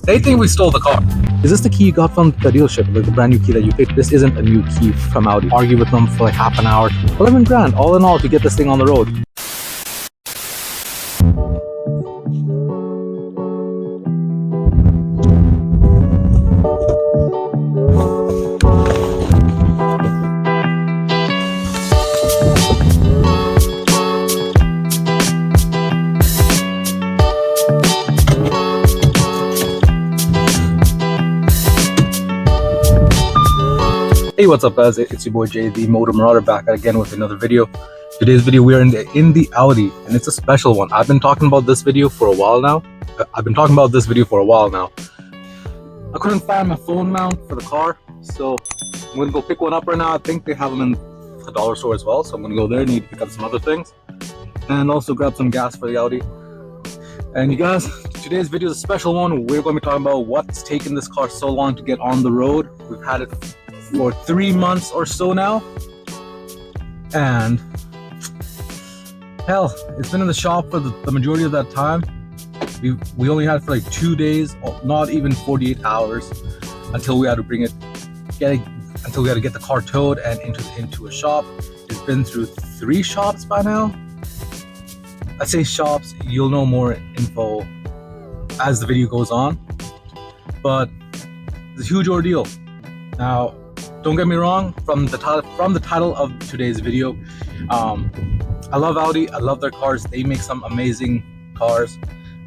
They think we stole the car. Is this the key you got from the dealership, like the brand new key that you picked? This isn't a new key from Audi. Argue with them for like half an hour. 11 grand, all in all, to get this thing on the road. Hey, what's up guys, it's your boy Jay, the Motor Marauder, back again with another video. Today's video we are in the Audi, and it's a special one. I've been talking about this video for a while now. I couldn't find my phone mount for the car, so I'm gonna go pick one up right now. I think they have them in the dollar store as well, so I'm gonna go there, need to pick up some other things, and also grab some gas for the Audi. And you guys, today's video is a special one. We're going to be talking about what's taken this car so long to get on the road. We've had it for 3 months or so now, and hell, it's been in the shop for the majority of that time. We only had it for like 2 days, not even 48 hours, until we had to until we had to get the car towed and into a shop. It's been through 3 shops by now. I say shops, you'll know more info as the video goes on, but it's a huge ordeal. Now, don't get me wrong, from the title of today's video, I love Audi, I love their cars, they make some amazing cars,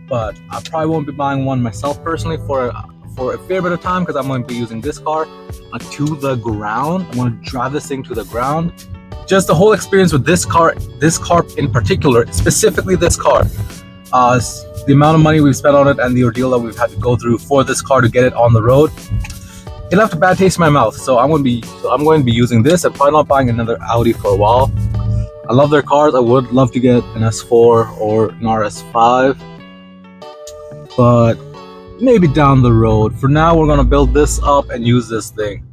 but I probably won't be buying one myself personally for a fair bit of time, because I'm going to be using this car to the ground. I'm going to drive this thing to the ground. Just the whole experience with this car in particular, specifically this car, the amount of money we've spent on it and the ordeal that we've had to go through for this car to get it on the road, it left a bad taste in my mouth. So I'm going to be using this. I'm probably not buying another Audi for a while. I love their cars. I would love to get an S4 or an RS5, but maybe down the road. For now, we're going to build this up and use this thing.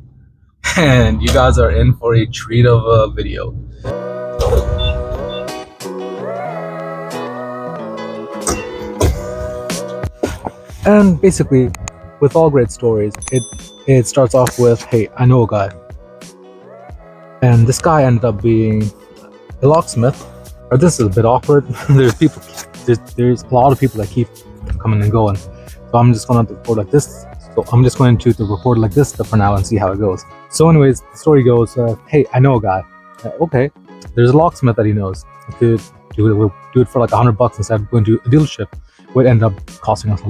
And you guys are in for a treat of a video. And basically, with all great stories, it starts off with, hey, I know a guy. And this guy ended up being a locksmith. Or this is a bit awkward. There's a lot of people that keep coming and going. So I'm just going to record like this. So I'm just going to record like this for now and see how it goes. So anyways, the story goes, hey, I know a guy. Okay, there's a locksmith that he knows. We'll do it for like $100 instead of going to a dealership, which ended up costing us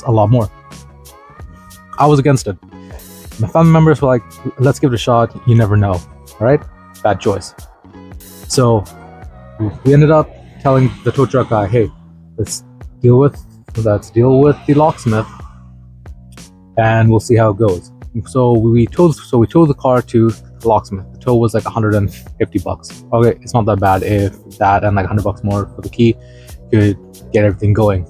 a lot more. I was against it. My family members were like, let's give it a shot. You never know. All right, bad choice. So we ended up telling the tow truck guy, hey, let's deal with the locksmith, and we'll see how it goes. So we towed the car to the locksmith. The tow was like $150. Okay, it's not that bad. If that and like $100 more for the key could get everything going.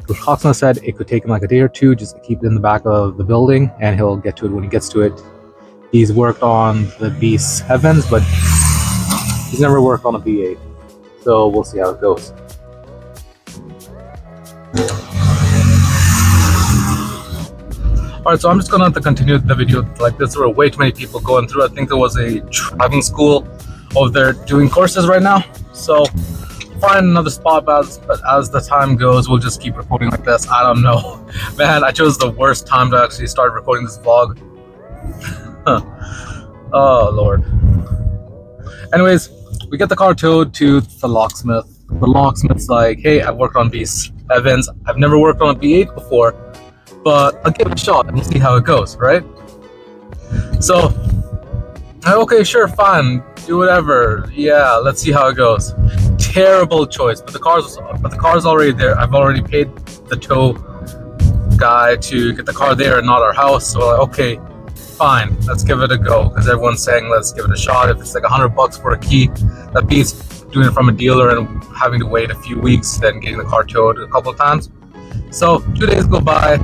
The locksmith said it could take him like a day or two, just to keep it in the back of the building, and he'll get to it when he gets to it. He's worked on the B7s, but he's never worked on a B8. So we'll see how it goes. Alright, so I'm just going to have to continue the video like this. There were way too many people going through. I think there was a driving school over there doing courses right now. So find another spot, but as the time goes, we'll just keep recording like this. I don't know. Man, I chose the worst time to actually start recording this vlog. Oh, Lord. Anyways, we get the car towed to the locksmith. The locksmith's like, hey, I've worked on B7s. I've never worked on a B8 before, but I'll give it a shot and we'll see how it goes, right? So, okay, sure, fine, do whatever. Yeah, let's see how it goes. Terrible choice, but the car's already there. I've already paid the tow guy to get the car there and not our house. So like, okay, fine, let's give it a go, because everyone's saying let's give it a shot. If it's like $100 for a key, that beats doing it from a dealer and having to wait a few weeks, then getting the car towed a couple of times. So 2 days go by.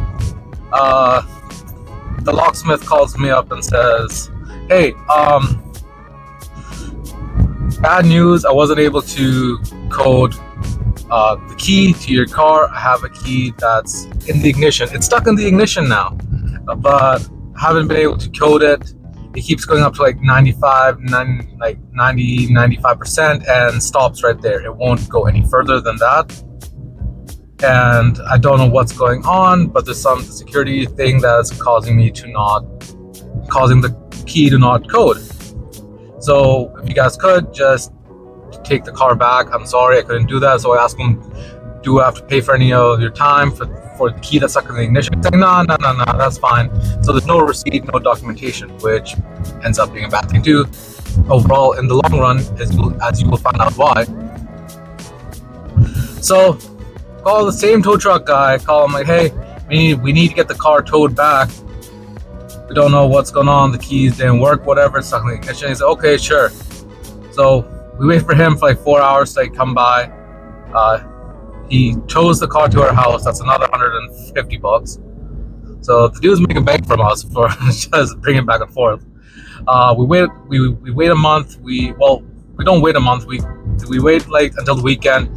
The locksmith calls me up and says, hey, bad news, I wasn't able to code The key to your car, I have a key that's in the ignition. It's stuck in the ignition now, but I haven't been able to code it. It keeps going up to like 95, 95% and stops right there. It won't go any further than that. And I don't know what's going on, but there's some security thing that's causing the key to not code. So if you guys could just take the car back. I'm sorry I couldn't do that. So I asked him, do I have to pay for any of your time for the key that's stuck in the ignition? He's like, no, that's fine. So there's no receipt, no documentation, which ends up being a bad thing too. Overall, in the long run, as you will find out why. So call the same tow truck guy, call him like, hey, we need to get the car towed back. We don't know what's going on. The keys didn't work, whatever, it's stuck in the ignition. He's like, okay, sure. So we wait for him for like 4 hours to come by. He tows the car to our house. That's another $150. So the dude's making bank from us for just bringing back and forth. We wait a month. We don't wait a month. We wait like until the weekend.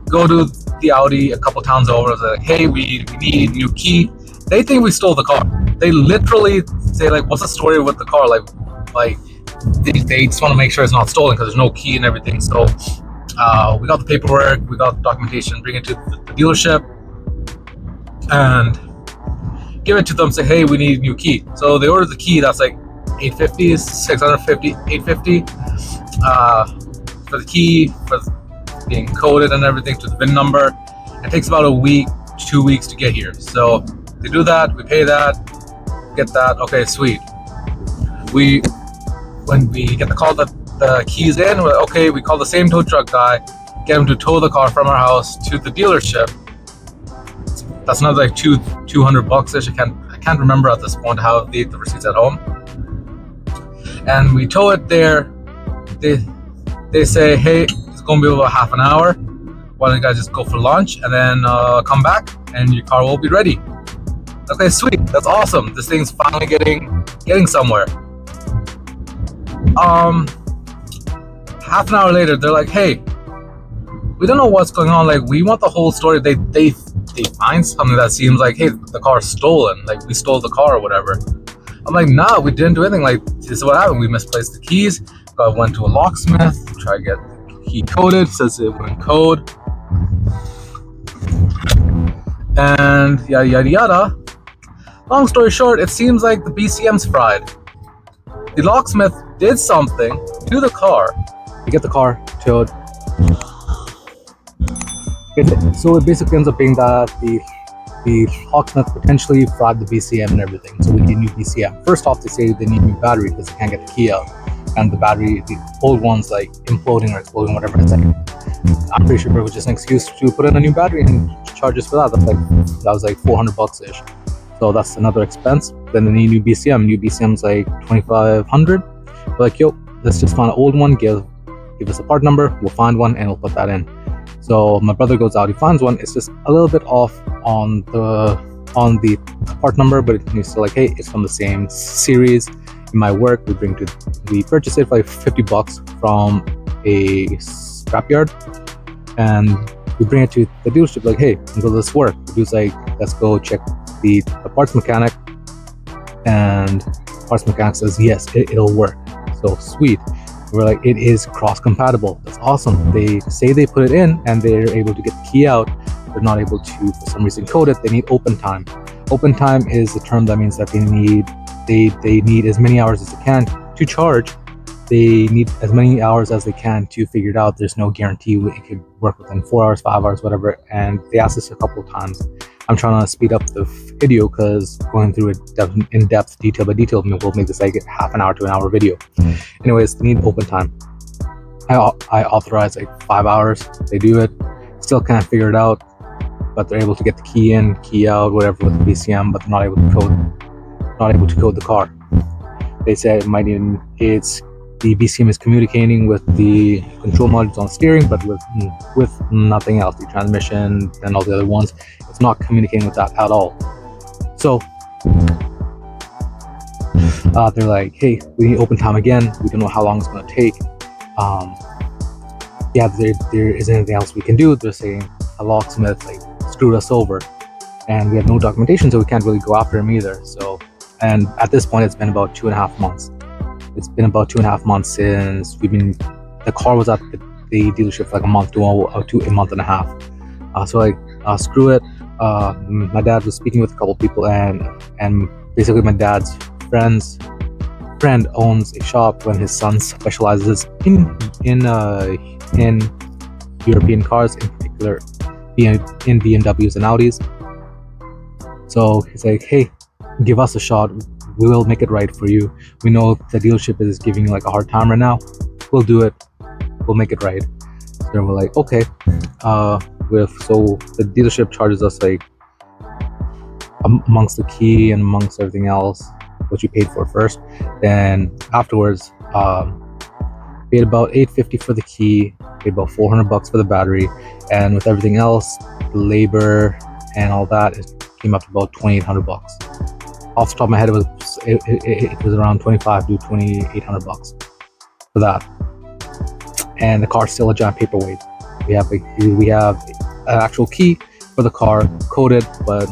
Go to the Audi a couple towns over. It's like, hey, we need a new key. They think we stole the car. They literally say like, what's the story with the car? Like they just want to make sure it's not stolen because there's no key and everything. So we got the paperwork, we got the documentation, bring it to the dealership and give it to them. Say, hey, we need a new key. So they ordered the key. That's like $850, $650, $850 for the key, for being coded and everything to the VIN number. It takes about a week, 2 weeks to get here. So they do that, we pay that, get that. Okay, sweet. When we get the call that the keys in, we're like, okay, we call the same tow truck guy, get him to tow the car from our house to the dealership. That's another like $200-ish. I can't remember at this point. I have the receipts at home. And we tow it there. They say, hey, it's gonna be about half an hour. Why don't you guys just go for lunch and then come back and your car will be ready. Okay, sweet. That's awesome. This thing's finally getting somewhere. Half an hour later, they're like, hey, we don't know what's going on. Like, we want the whole story. They find something that seems like, hey, the car's stolen. Like, we stole the car or whatever. I'm like, nah, we didn't do anything. Like, this is what happened. We misplaced the keys. I went to a locksmith to try to get the key coded. Says it wouldn't code. And yada, yada, yada. Long story short, it seems like the BCM's fried. The locksmith did something to the car to get the car towed. So it basically ends up being that the locksmith potentially fried the BCM and everything. So we need a new BCM. First off, they say they need a new battery because they can't get the key out. And the battery, the old one's like imploding or exploding, whatever it's like. I'm pretty sure it was just an excuse to put in a new battery and charge us for that. That was like $400-ish. So that's another expense. Then they need a new BCM. New BCM's like $2,500. We're like, yo, let's just find an old one. Give us a part number. We'll find one and we'll put that in. So my brother goes out. He finds one. It's just a little bit off on the part number, but he's still like, hey, it's from the same series. It might work. We purchase it for like $50 from a scrapyard, and we bring it to the dealership. Like, hey, will this work? The dude's like, let's go check the parts mechanic, and parts mechanic says yes, it'll work. So sweet. We're like, it is cross compatible. That's awesome. They say they put it in and they're able to get the key out. They're not able to, for some reason, code it. They need open time. Open time is a term that means that they need as many hours as they can to charge. They need as many hours as they can to figure it out. There's no guarantee it could work within 4 hours, 5 hours, whatever. And they asked us a couple of times. I'm trying to speed up the video because going through it in depth, detail by detail, will make this like half an hour to an hour video. Anyways, they need open time. I authorize like 5 hours. They do it. Still can't figure it out, but they're able to get the key in, key out, whatever with the BCM, but they're not able to code the car. They say the BCM is communicating with the control modules on steering, but with nothing else. The transmission and all the other ones, it's not communicating with that at all. So they're like, hey, we need open time again. We don't know how long it's going to take. yeah, there isn't anything else we can do. They're saying a locksmith like screwed us over, and we have no documentation, so we can't really go after him either. So, and at this point, it's been about 2.5 months. It's been about 2.5 months since the car was at the dealership for like a month to a month and a half. So like, screw it. My dad was speaking with a couple people, and basically my dad's friend owns a shop when his son specializes in European cars, in particular in BMWs and Audis. So he's like, hey, give us a shot. We will make it right for you. We know the dealership is giving you like a hard time right now. We'll do it. We'll make it right. So we're like, okay. So the dealership charges us like amongst the key and amongst everything else, what you paid for first. Then afterwards, paid about $850 for the key, paid about $400 for the battery, and with everything else, the labor and all that, it came up to about $2,800. Off the top of my head, it was around $2,500 to $2,800 for that. And the car's still a giant paperweight. We have an actual key for the car, coded, but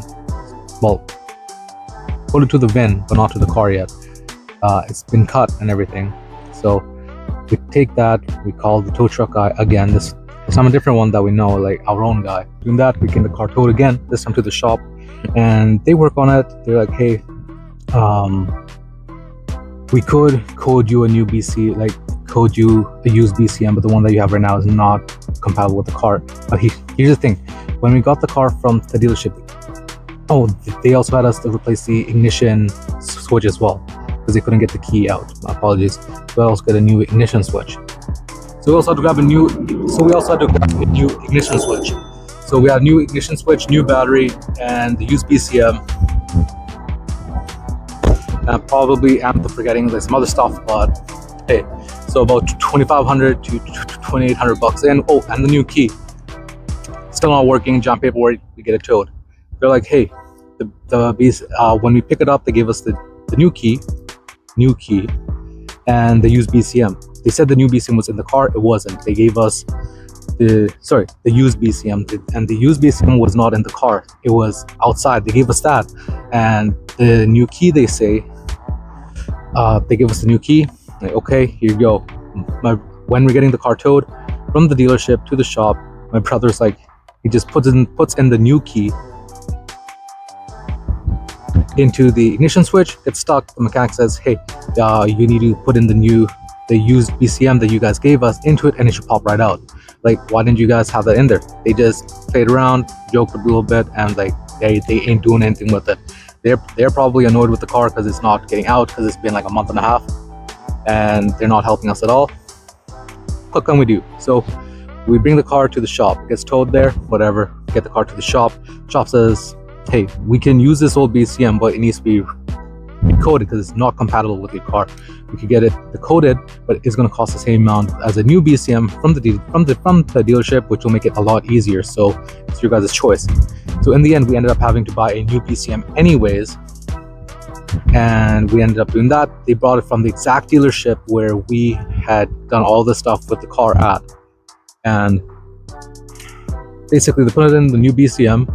well, coded to the VIN, but not to the car yet. It's been cut and everything. So we take that, we call the tow truck guy again. This time a different one that we know, like our own guy. Doing that, we get the car towed again, this time to the shop, and they work on it. They're like, hey, we could code you a new BC, like code you a used BCM, but the one that you have right now is not compatible with the car. But here's the thing: when we got the car from the dealership, they also had us to replace the ignition switch as well, because they couldn't get the key out. My apologies. We also got a new ignition switch. So we also had to grab a new ignition switch. So we have new ignition switch, new battery, and the used BCM. And probably am forgetting like some other stuff, but hey, so about $2,500 to $2,800 in. Oh, and the new key still not working. Giant paperwork. We get it towed. They're like, hey, when we pick it up, they gave us the new key, and the used BCM. They said the new BCM was in the car. It wasn't. They gave us the used BCM, and the used BCM was not in the car. It was outside. They gave us that, and the new key. They say, they give us the new key. Like, okay, here you go. When we're getting the car towed from the dealership to the shop, my brother's like, he just puts in the new key into the ignition switch. Gets stuck. The mechanic says, hey, you need to put in the used BCM that you guys gave us into it, and it should pop right out. Like, why didn't you guys have that in there? They just played around, joked a little bit, and like they ain't doing anything with it. They're probably annoyed with the car because it's not getting out, because it's been like a month and a half, and they're not helping us at all. What can we do? So we bring the car to the shop. It gets towed there, whatever. Get the car to the shop. Shop says, hey, we can use this old BCM, but it needs to be coded because it's not compatible with your car. We could get it decoded, but it's going to cost the same amount as a new BCM from the dealership, which will make it a lot easier. So it's your guys' choice. So in the end, we ended up having to buy a new BCM anyways, and we ended up doing that. They brought it from the exact dealership where we had done all this stuff with the car at, and basically they put it in the new BCM,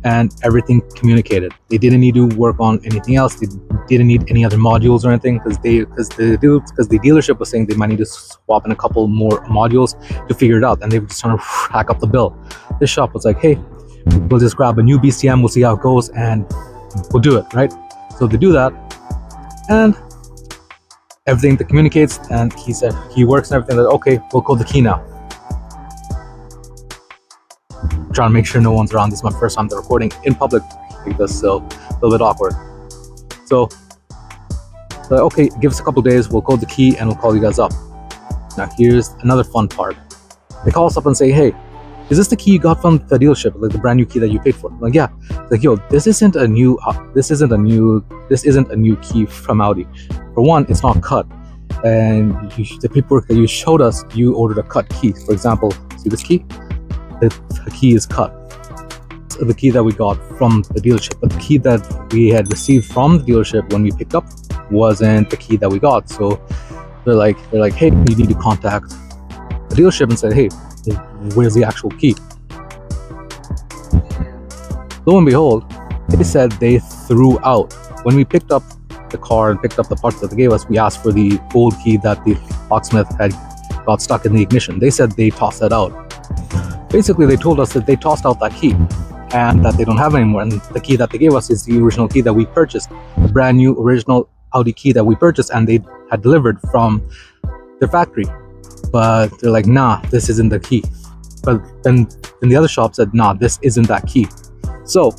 and everything communicated. They didn't need to work on anything else. They didn't need any other modules or anything, because the dealership was saying they might need to swap in a couple more modules to figure it out, and they were just trying to hack up the bill. This shop was like, hey, we'll just grab a new BCM, we'll see how it goes, and we'll do it, right? So they do that, and everything that communicates, and he said he works and everything. Like, okay, we'll code the key now. Trying to make sure no one's around. This is my first time recording in public like this, so a little bit awkward. So okay, give us a couple days, we'll code the key and we'll call you guys up. Now here's another fun part. They call us up and say, hey, is this the key you got from the dealership, like the brand new key that you paid for? I'm like, yeah. It's like, yo, this isn't a new key from Audi. For one, it's not cut, and the paperwork that you showed us, you ordered a cut key. For example, see this key? The key is cut. It's the key that we got from the dealership, but the key that we had received from the dealership when we picked up wasn't the key that we got. So they're like, hey, you need to contact the dealership and said, hey, where's the actual key? Lo and behold, they said they threw out. When we picked up the car and picked up the parts that they gave us, we asked for the old key that the locksmith had got stuck in the ignition. They said they tossed that out. Basically, they told us that they tossed out that key and that they don't have it anymore. And the key that they gave us is the original key that we purchased, the brand new original Audi key that we purchased and they had delivered from their factory. But they're like, nah, this isn't the key. But then the other shop said, nah, this isn't that key. So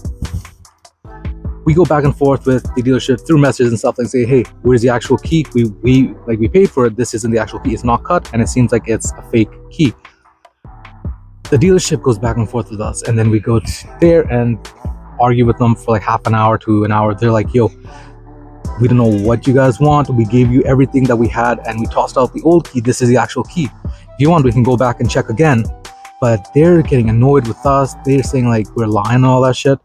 we go back and forth with the dealership through messages and stuff, like say, hey, where's the actual key? We paid for it. This isn't the actual key. It's not cut and it seems like it's a fake key. The dealership goes back and forth with us, and then we go there and argue with them for like half an hour to an hour. They're like, yo, we don't know what you guys want. We gave you everything that we had and we tossed out the old key. This is the actual key. If you want, we can go back and check again. But they're getting annoyed with us. They're saying like we're lying and all that shit.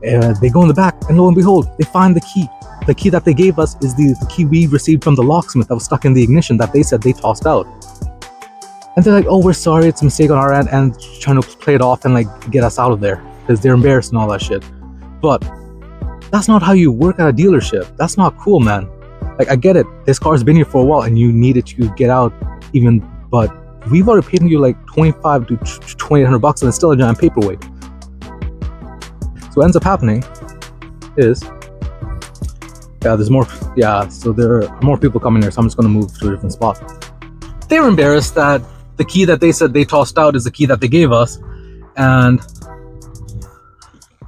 They go in the back and lo and behold, they find the key. The key that they gave us is the key we received from the locksmith that was stuck in the ignition that they said they tossed out. And they're like, oh, we're sorry, it's a mistake on our end, and trying to play it off and like get us out of there because they're embarrassed and all that shit. But that's not how you work at a dealership. That's not cool, man. Like, I get it. This car's been here for a while and you needed to get out even, but we've already paid you like $2,500 to $2,800 and it's still a giant paperweight. So what ends up happening is, so there are more people coming here, so I'm just going to move to a different spot. They were embarrassed that the key that they said they tossed out is the key that they gave us, and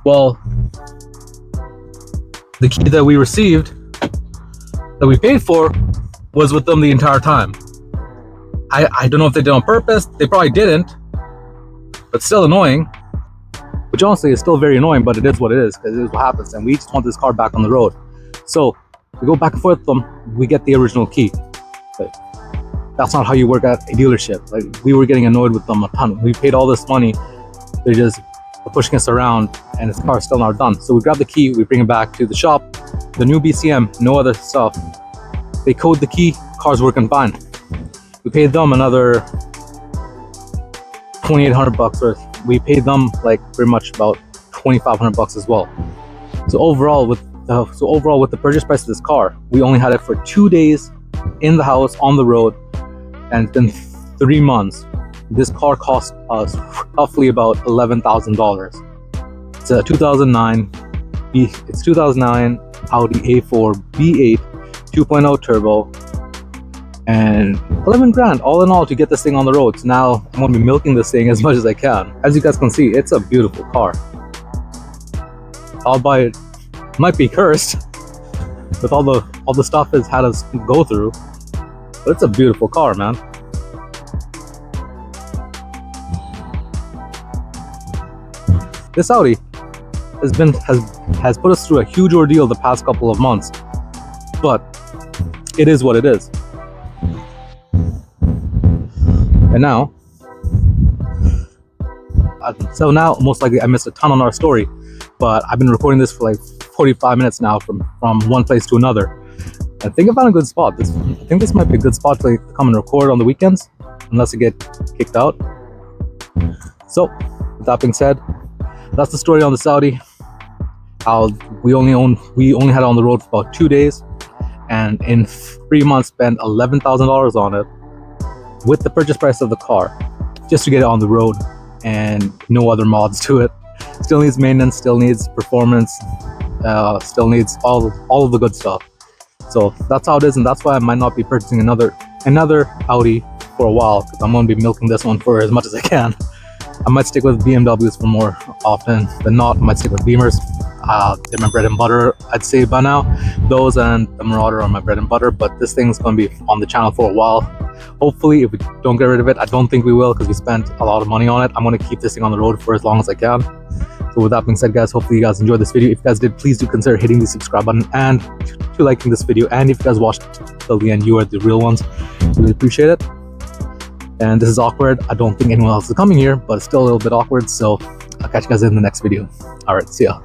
well, the key that we received, that we paid for, was with them the entire time. I don't know if they did on purpose. They probably didn't, but still annoying. Which honestly is still very annoying, but it is what it is, because it is what happens, and we just want this car back on the road. So we go back and forth with them, we get the original key. But that's not how you work at a dealership. Like, we were getting annoyed with them a ton. We paid all this money, they're just pushing us around, and this car is still not done. So we grab the key, we bring it back to the shop, the new BCM, no other stuff. They code the key, car's working fine. We paid them another $2,800 worth. We paid them like pretty much about $2,500 as well. So overall with the purchase price of this car, we only had it for 2 days in the house on the road, and then 3 months. This car cost us roughly about $11,000. It's a 2009 Audi A4 B8 2.0 turbo, and 11 grand all in all to get this thing on the road. So now I'm going to be milking this thing as much as I can. As you guys can see, it's a beautiful car. Albeit it might be cursed with all the stuff it's had us go through, but it's a beautiful car, man. This Audi has put us through a huge ordeal the past couple of months, but it is what it is. And now, most likely I missed a ton on our story, but I've been recording this for like 45 minutes now from one place to another. I think I found a good spot. I think this might be a good spot to come and record on the weekends, unless I get kicked out. So, with that being said, that's the story on the Audi. How we only had it on the road for about 2 days, and in 3 months spent $11,000 on it, with the purchase price of the car, just to get it on the road, and no other mods to it. Still needs maintenance, still needs performance, still needs all of the good stuff. So that's how it is, and that's why I might not be purchasing another Audi for a while, because I'm going to be milking this one for as much as I can. I might stick with BMWs for more often than not. I might stick with Beamers. They're my bread and butter, I'd say by now. Those and the Marauder are my bread and butter, but this thing's going to be on the channel for a while. Hopefully, if we don't get rid of it, I don't think we will, because we spent a lot of money on it. I'm going to keep this thing on the road for as long as I can. So with that being said, guys, hopefully you guys enjoyed this video. If you guys did, please do consider hitting the subscribe button and to liking this video. And if you guys watched till the end, you are the real ones. Really appreciate it. And this is awkward. I don't think anyone else is coming here, but it's still a little bit awkward. So I'll catch you guys in the next video. All right, see ya.